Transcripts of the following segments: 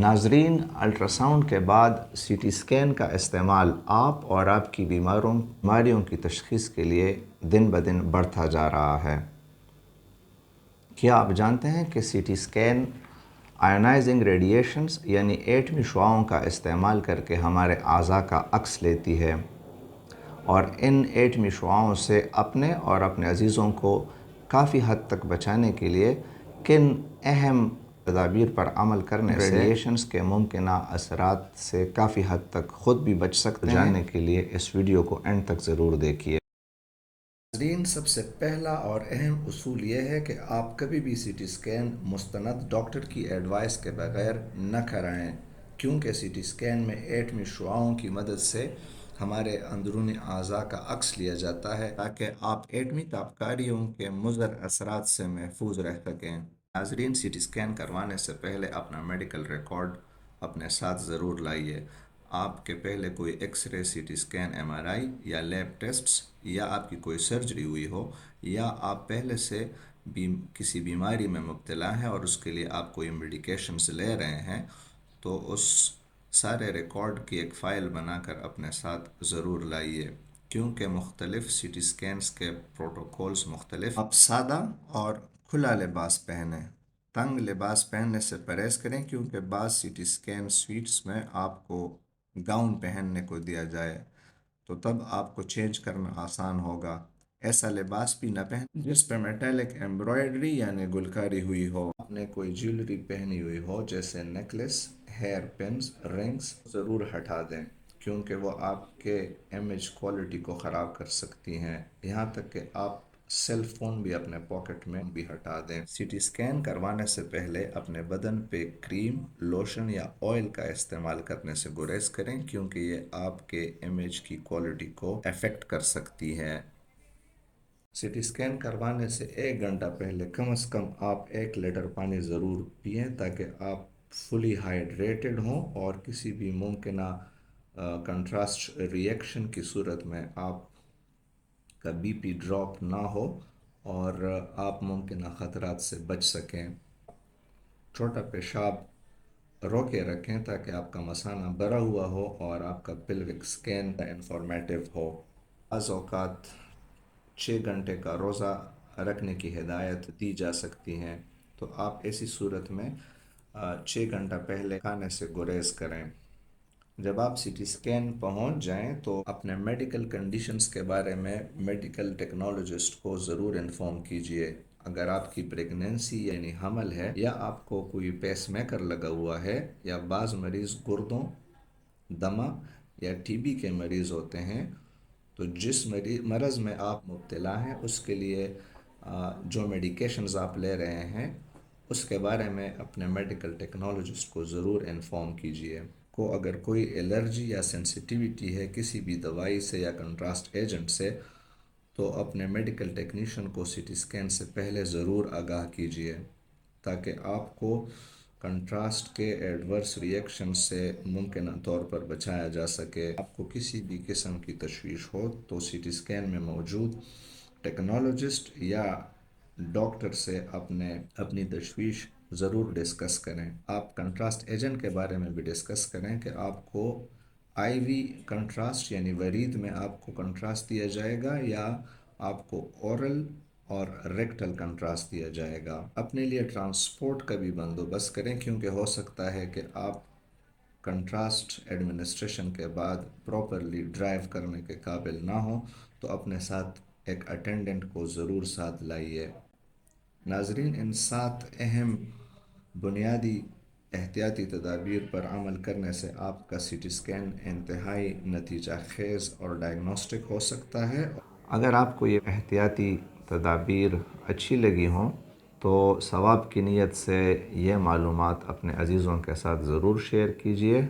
ناظرین، الٹراساؤنڈ کے بعد سی ٹی اسکین کا استعمال آپ اور آپ کی بیماریوں کی تشخیص کے لیے دن بدن بڑھتا جا رہا ہے۔ کیا آپ جانتے ہیں کہ سی ٹی اسکین آئونائزنگ ریڈیشنز یعنی ایٹمی شعاؤں کا استعمال کر کے ہمارے اعضاء کا عکس لیتی ہے، اور ان ایٹمی شعاؤں سے اپنے اور اپنے عزیزوں کو کافی حد تک بچانے کے لیے کن اہم تدابیر پر عمل کرنے سے ریڈیشنز کے ممکنہ اثرات سے کافی حد تک خود بھی بچ سکتے ہیں؟ جاننے کے لیے اس ویڈیو کو اینڈ تک ضرور دیکھیے۔ ناظرین، سب سے پہلا اور اہم اصول یہ ہے کہ آپ کبھی بھی سی ٹی اسکین مستند ڈاکٹر کی ایڈوائس کے بغیر نہ کرائیں، کیونکہ سی ٹی اسکین میں ایٹمی شعاؤں کی مدد سے ہمارے اندرونی اعضاء کا عکس لیا جاتا ہے تاکہ آپ ایٹمی تابکاریوں کے مضر اثرات سے محفوظ رہ سکیں۔ ناظرین، سی ٹی اسکین کروانے سے پہلے اپنا میڈیکل ریکارڈ اپنے ساتھ ضرور لائیے۔ آپ کے پہلے کوئی X ray, C T scan, M R I یا لیب ٹیسٹس، یا آپ کی کوئی سرجری ہوئی ہو، یا آپ پہلے سے کسی بیماری میں مبتلا ہیں اور اس کے لیے آپ کوئی میڈیکیشنز لے رہے ہیں، تو اس سارے ریکارڈ کی ایک فائل بنا کر اپنے ساتھ ضرور لائیے، کیونکہ مختلف سی ٹی اسکینز کے پروٹوکولز مختلف۔ آپ سادہ اور کھلا لباس پہنیں۔ تنگ لباس پہننے سے پرہیز کریں، کیونکہ بعض سی ٹی اسکین سویٹس میں آپ کو گاؤن پہننے کو دیا جائے تو تب آپ کو چینج کرنا آسان ہوگا۔ ایسا لباس بھی نہ پہنیں جس پہ میٹالک ایمبرائڈری یعنی گلکاری ہوئی ہو۔ آپ نے کوئی جیولری پہنی ہوئی ہو جیسے نیکلس، ہیئر پنز، رنگز، ضرور ہٹا دیں، کیونکہ وہ آپ کے امیج کوالٹی کو خراب کر سکتی ہیں۔ یہاں تک کہ آپ سیل فون بھی اپنے پاکٹ میں بھی ہٹا دیں۔ سی ٹی اسکین کروانے سے پہلے اپنے بدن پہ کریم، لوشن یا آئل کا استعمال کرنے سے گریز کریں، کیونکہ یہ آپ کے امیج کی کوالٹی کو افیکٹ کر سکتی ہے۔ سی ٹی اسکین کروانے سے 1 گھنٹہ پہلے کم از کم آپ 1 لیٹر پانی ضرور پئیں تاکہ آپ فلی ہائیڈریٹڈ ہوں، اور کسی بھی ممکنہ کنٹراسٹ ریئیکشن کی صورت میں آپ کا بی پی ڈراپ نہ ہو اور آپ ممکنہ خطرات سے بچ سکیں۔ چھوٹا پیشاب روکے رکھیں تاکہ آپ کا مثانہ بھرا ہوا ہو اور آپ کا پیلوک اسکین انفارمیٹیو ہو۔ بعض اوقات 6 گھنٹے کا روزہ رکھنے کی ہدایت دی جا سکتی ہے، تو آپ ایسی صورت میں 6 گھنٹہ پہلے کھانے سے گریز کریں۔ جب آپ سی ٹی اسکین پہنچ جائیں تو اپنے میڈیکل کنڈیشنز کے بارے میں میڈیکل ٹیکنالوجسٹ کو ضرور انفارم کیجئے۔ اگر آپ کی پریگنینسی یعنی حمل ہے، یا آپ کو کوئی پیس میکر لگا ہوا ہے، یا بعض مریض گردوں، دمہ یا ٹی بی کے مریض ہوتے ہیں، تو جس مرض میں آپ مبتلا ہیں اس کے لیے جو میڈیکیشنز آپ لے رہے ہیں اس کے بارے میں اپنے میڈیکل ٹیکنالوجسٹ کو ضرور انفارم کیجئے۔ کو اگر کوئی الرجی یا سینسیٹیویٹی ہے کسی بھی دوائی سے یا کنٹراسٹ ایجنٹ سے، تو اپنے میڈیکل ٹیکنیشین کو سی ٹی اسکین سے پہلے ضرور آگاہ کیجئے تاکہ آپ کو کنٹراسٹ کے ایڈورس ریئیکشن سے ممکنہ طور پر بچایا جا سکے۔ آپ کو کسی بھی قسم کی تشویش ہو تو سی ٹی اسکین میں موجود ٹیکنالوجسٹ یا ڈاکٹر سے اپنی تشویش ضرور ڈسکس کریں۔ آپ کنٹراسٹ ایجنٹ کے بارے میں بھی ڈسکس کریں کہ آپ کو آئی وی کنٹراسٹ یعنی ورید میں آپ کو کنٹراسٹ دیا جائے گا، یا آپ کو اورل اور ریکٹل کنٹراسٹ دیا جائے گا۔ اپنے لیے ٹرانسپورٹ کا بھی بندوبست کریں، کیونکہ ہو سکتا ہے کہ آپ کنٹراسٹ ایڈمنسٹریشن کے بعد پراپرلی ڈرائیو کرنے کے قابل نہ ہوں، تو اپنے ساتھ ایک اٹینڈنٹ کو ضرور ساتھ لائیے۔ ناظرین، ان 7 اہم بنیادی احتیاطی تدابیر پر عمل کرنے سے آپ کا سی ٹی اسکین انتہائی نتیجہ خیز اور ڈائگنوسٹک ہو سکتا ہے۔ اگر آپ کو یہ احتیاطی تدابیر اچھی لگی ہوں تو ثواب کی نیت سے یہ معلومات اپنے عزیزوں کے ساتھ ضرور شیئر کیجئے۔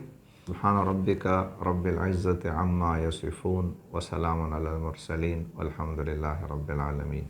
سبحان ربک رب العزت عما یصفون وسلام علی المرسلین والحمد للہ رب العالمین۔